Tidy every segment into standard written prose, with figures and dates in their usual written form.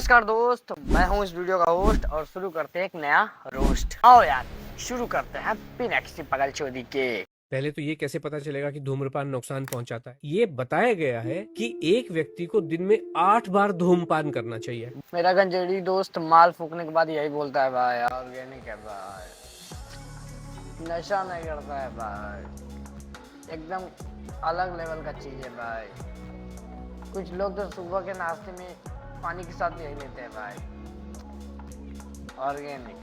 नमस्कार दोस्त, मैं हूं इस वीडियो का होस्ट और शुरू करते हैं एक नया रोस्ट। आओ यार शुरू करते हैं बिना किसी पगल चोदी के। पहले तो ये कैसे पता चलेगा कि धूम्रपान नुकसान पहुंचाता है? ये बताया गया है कि एक व्यक्ति को दिन में 8 बार धूम्रपान करना चाहिए। मेरा गंजेड़ी दोस्त माल फूकने के बाद यही बोलता है, भाई ऑर्गेनिक है भाई, नशा नहीं करता है भाई, एकदम अलग लेवल का चीज है भाई। कुछ लोग तो सुबह के नाश्ते में पानी के साथ यही लेते हैं भाई, ऑर्गेनिक।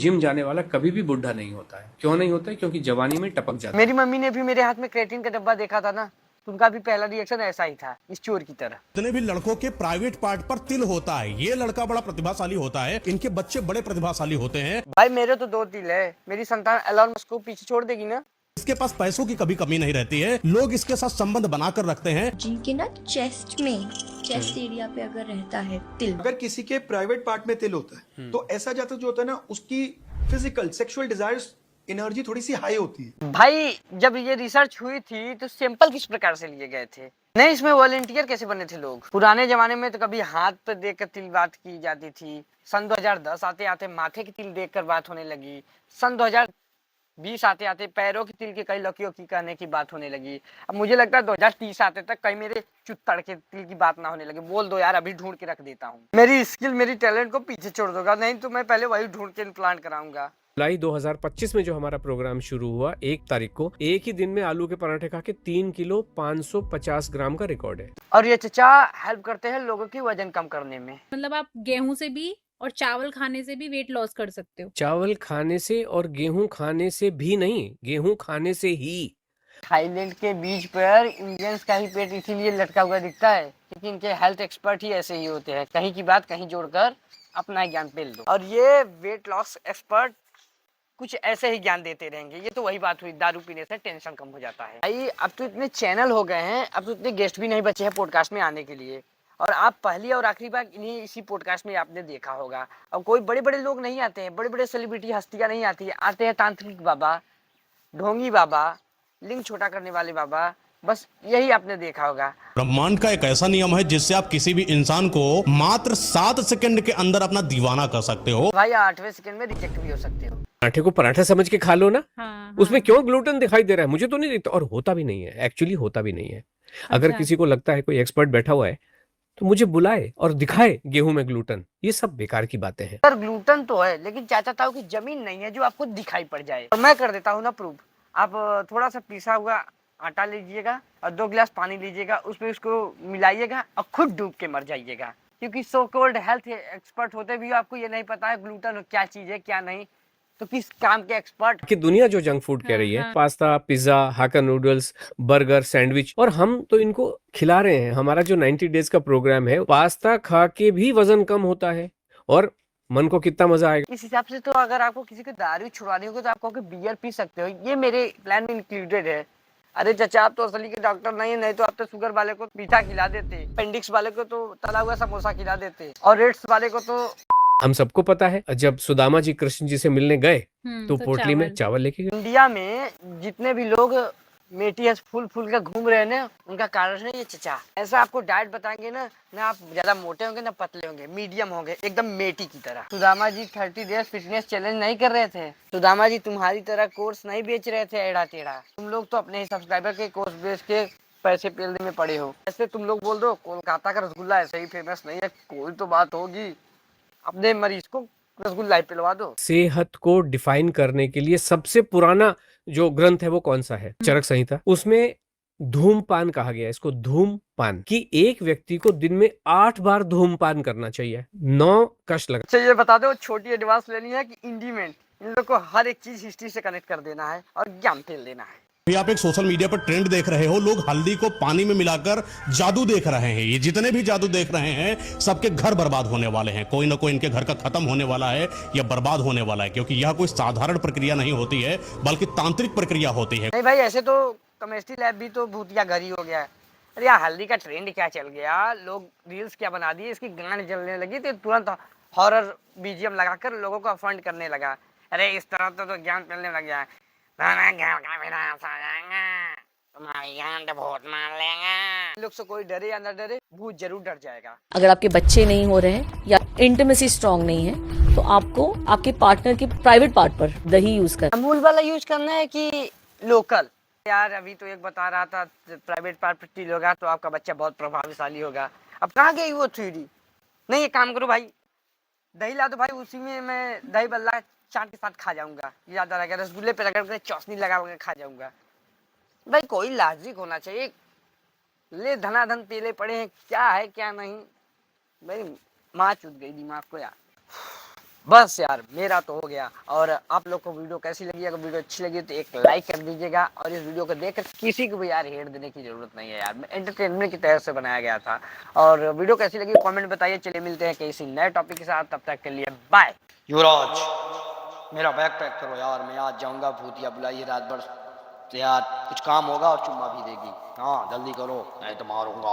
जिम जाने वाला कभी भी बुढ़ा नहीं होता है। क्यों नहीं होता है? क्योंकि जवानी में टपक जाता है। मेरी मम्मी ने भी मेरे हाथ में क्रेटीन का डब्बा देखा था ना, उनका भी पहला रिएक्शन ऐसा ही था, इस चोर की तरह। जितने भी लड़कों के प्राइवेट पार्ट पर तिल होता है, ये लड़का बड़ा प्रतिभाशाली होता है, इनके बच्चे बड़े प्रतिभाशाली होते हैं। भाई मेरे तो 2 तिल है, मेरी संतान एलोन मस्क को पीछे छोड़ देगी ना। इसके पास पैसों की कभी कमी नहीं रहती है, लोग इसके साथ संबंध बनाकर रखते हैं। जिनके ना चेस्ट एरिया पे अगर रहता है तिल, अगर किसी के प्राइवेट पार्ट में तिल होता है तो ऐसा जाता जो होता है ना, उसकी फिजिकल सेक्सुअल डिजायर्स एनर्जी थोड़ी सी हाई होती है। भाई जब ये रिसर्च हुई थी तो सैंपल किस प्रकार से लिए गए थे, नहीं इसमें वॉलंटियर कैसे बने थे लोग। पुराने जमाने में तो कभी हाथ पे देखकर तिल बात की जाती थी, सन 2010 आते आते माथे की तिल देखकर बात होने लगी, सन 2020 आते आते पैरों की तिल के कई लकीरों की कहने की बात होने लगी। अब मुझे लगता है 2030 आते तक कहीं मेरे चुत्तड़ के तिल की बात ना होने लगे। बोल दो यार, अभी ढूंढ के रख देता हूँ। मेरी स्किल मेरी टैलेंट को पीछे छोड़ दोगा, नहीं तो मैं पहले वही ढूंढ के इम्प्लांट कराऊंगा। जुलाई 2025 में जो हमारा प्रोग्राम शुरू हुआ, 1 तारीख को एक ही दिन में आलू के पराठे खा के 3 किलो 550 ग्राम का रिकॉर्ड है। और ये चचा हेल्प करते हैं लोगों की वजन कम करने में। मतलब आप गेहूं से भी और चावल खाने से भी वेट लॉस कर सकते हो। चावल खाने से और गेहूं खाने से भी नहीं, गेहूं खाने से ही। थाईलैंड के बीच पर इंडियंस का ही पेट इसीलिए लटका हुआ दिखता है क्योंकि इनके हेल्थ एक्सपर्ट ही ऐसे ही होते हैं, कहीं की बात कहीं जोड़कर अपना ज्ञान पेल दो। और ये वेट लॉस एक्सपर्ट कुछ ऐसे ही ज्ञान देते रहेंगे। ये तो वही बात हुई, दारू पीने से टेंशन कम हो जाता है। भाई अब तो इतने चैनल हो गए हैं, अब तो इतने गेस्ट भी नहीं बचे हैं पॉडकास्ट में आने के लिए, और आप पहली और आखिरी बार इन्हीं इसी पॉडकास्ट में आपने देखा होगा। अब कोई बड़े बड़े लोग नहीं आते हैं, बड़े बड़े सेलिब्रिटी हस्तियां नहीं आती है, आते हैं तांत्रिक बाबा, ढोंगी बाबा, लिंग छोटा करने वाले बाबा, बस यही आपने देखा होगा। ब्रह्मांड का एक ऐसा नियम है जिससे आप किसी भी इंसान को मात्र 7 सेकंड के अंदर अपना दीवाना कर सकते हो। भाई 8वें सेकंड में रिजेक्ट भी हो सकते हो। पराठे को पराठा समझ के खा लो ना। हाँ, उसमें क्यों ग्लूटेन दिखाई दे रहा है? मुझे तो नहीं दिखता, और होता भी नहीं है, एक्चुअली होता भी नहीं है। अगर अच्छा। किसी को लगता है कोई एक्सपर्ट बैठा हुआ है तो मुझे बुलाए और दिखाए गेहूं में ग्लूटेन। ये सब बेकार की बातें हैं। सर ग्लूटेन तो है, लेकिन चाचा ताऊ की जमीन नहीं है जो आपको दिखाई पड़ जाए। और मैं कर देता हूँ ना प्रूफ। आप थोड़ा सा पिसा हुआ आटा लीजिएगा और 2 गिलास पानी लीजिएगा, उसमें उसको मिलाइएगा और खुद डूब के मर जाइएगा। क्योंकि सो कॉल्ड हेल्थ एक्सपर्ट होते भी आपको ये नहीं पता है ग्लूटेन क्या चीज है क्या नहीं, तो किस काम के एक्सपर्ट। कि दुनिया जो जंक फूड कह रही है, हाँ। पास्ता, पिज्जा, हाक्का नूडल्स, बर्गर, सैंडविच, और हम तो इनको खिला रहे हैं। हमारा जो 90 डेज का प्रोग्राम है, पास्ता खा के भी वजन कम होता है, और मन को कितना मजा आएगा। इस हिसाब से तो अगर आपको किसी को दारू छुड़वानी होगी तो आप कहोगे बियर पी सकते हो, ये मेरे प्लान में इंक्लूडेड है। अरे चचा आप तो असली के डॉक्टर नहीं है, नहीं तो आप तो शुगर वाले को मीठा खिला देते, अपेंडिक्स वाले को तो तला हुआ समोसा खिला देते, और रेट्स वाले को तो। हम सबको पता है, जब सुदामा जी कृष्ण जी से मिलने गए तो पोटली में चावल लेके गए। इंडिया में जितने भी लोग मेटी फूल फूल के घूम रहे हैं ना, उनका कारण है ये चचा। ऐसा आपको डाइट बताएंगे ना, ना आप ज्यादा मोटे होंगे ना पतले होंगे, मीडियम होंगे, एकदम मेटी की तरह। Sudama ji 30 days fitness challenge नहीं कर रहे थे। सुदामा जी तुम्हारी तरह कोर्स नहीं बेच रहे थे एड़ा टेढ़ा। तुम लोग तो अपने ही सब्सक्राइबर के कोर्स बेच के पैसे पेलने में पड़े हो। ऐसे तुम लोग बोल दो कोलकाता का रसगुल्ला ऐसे ही फेमस नहीं है, कोई तो बात होगी, अपने मरीज को रसगुल्ला ही पिलवा दो। सेहत को डिफाइन करने के लिए सबसे पुराना जो ग्रंथ है वो कौन सा है? चरक संहिता। उसमें धूमपान कहा गया है, इसको धूमपान, कि एक व्यक्ति को दिन में 8 बार धूमपान करना चाहिए। 9 कष्ट लगा। अच्छा ये बता दो, छोटी एडवांस लेनी है कि इंडीमेंट? इन लोग को हर एक चीज हिस्ट्री से कनेक्ट कर देना है और ज्ञान फेल देना है। अभी आप एक सोशल मीडिया पर ट्रेंड देख रहे हो, लोग हल्दी को पानी में मिलाकर जादू देख रहे हैं। ये जितने भी जादू देख रहे हैं, सबके घर बर्बाद होने वाले हैं। कोई ना कोई इनके घर का खत्म होने वाला है या बर्बाद होने वाला है, क्योंकि यह कोई साधारण प्रक्रिया नहीं होती है, बल्कि तांत्रिक प्रक्रिया होती है। नहीं भाई, ऐसे तो केमिस्ट्री लैब भी तो भूतिया घर ही हो गया है। अरे यार हल्दी का ट्रेंड क्या चल गया, लोग रील्स क्या बना दिए, इसकी गांड जलने लगी तो तुरंत हॉरर बीजीएम लगाकर लोगों को अफंड करने लगा। अरे इस तरह तो ज्ञान फैलने लग गया है। तुम्हारी गांड भूत मार लेगा। लोग से कोई डरे या ना डरे, भूत जरूर डर जाएगा। अगर आपके बच्चे नहीं हो रहे हैं या इंटीमेसी स्ट्रांग नहीं है तो आपको आपके पार्टनर के प्राइवेट पार्ट पर दही यूज कर। अमूल वाला यूज करना है कि लोकल? यार अभी तो एक बता रहा था प्राइवेट पार्ट पर टील होगा तो आपका बच्चा बहुत प्रभावशाली होगा। अब कहाँ गई वो थ्योरी? नहीं, एक काम करो भाई, दही ला दो भाई, उसी में मैं दही बल्ला चाट के साथ खा जाऊंगा। ज्यादा रहेगा, रसगुल्ले पे रगड़ के चौसनी लगा के खा जाऊंगा। भाई कोई लॉजिक होना चाहिए। ले धनाधन तेले पड़े हैं, क्या है क्या नहीं। भाई माँ चुद गई दिमाग को यार। बस यार मेरा तो हो गया। और आप लोग को वीडियो कैसी लगी? अगर वीडियो अच्छी लगी तो एक लाइक कर दीजिएगा। और इस वीडियो को देखकर किसी को भी यार हेट देने की जरूरत नहीं है यार, एंटरटेनमेंट की तरह से बनाया गया था। और वीडियो कैसी लगी कमेंट बताइए। चलिए मिलते हैं किसी नए टॉपिक के साथ, तब तक के लिए बाय। युवराज मेरा बैग पैक करो यार, मैं आज जाऊंगा। भूतिया बुलाइए रात भर यार, कुछ काम होगा और चुम्मा भी देगी। हाँ जल्दी करो नहीं तो मारूंगा।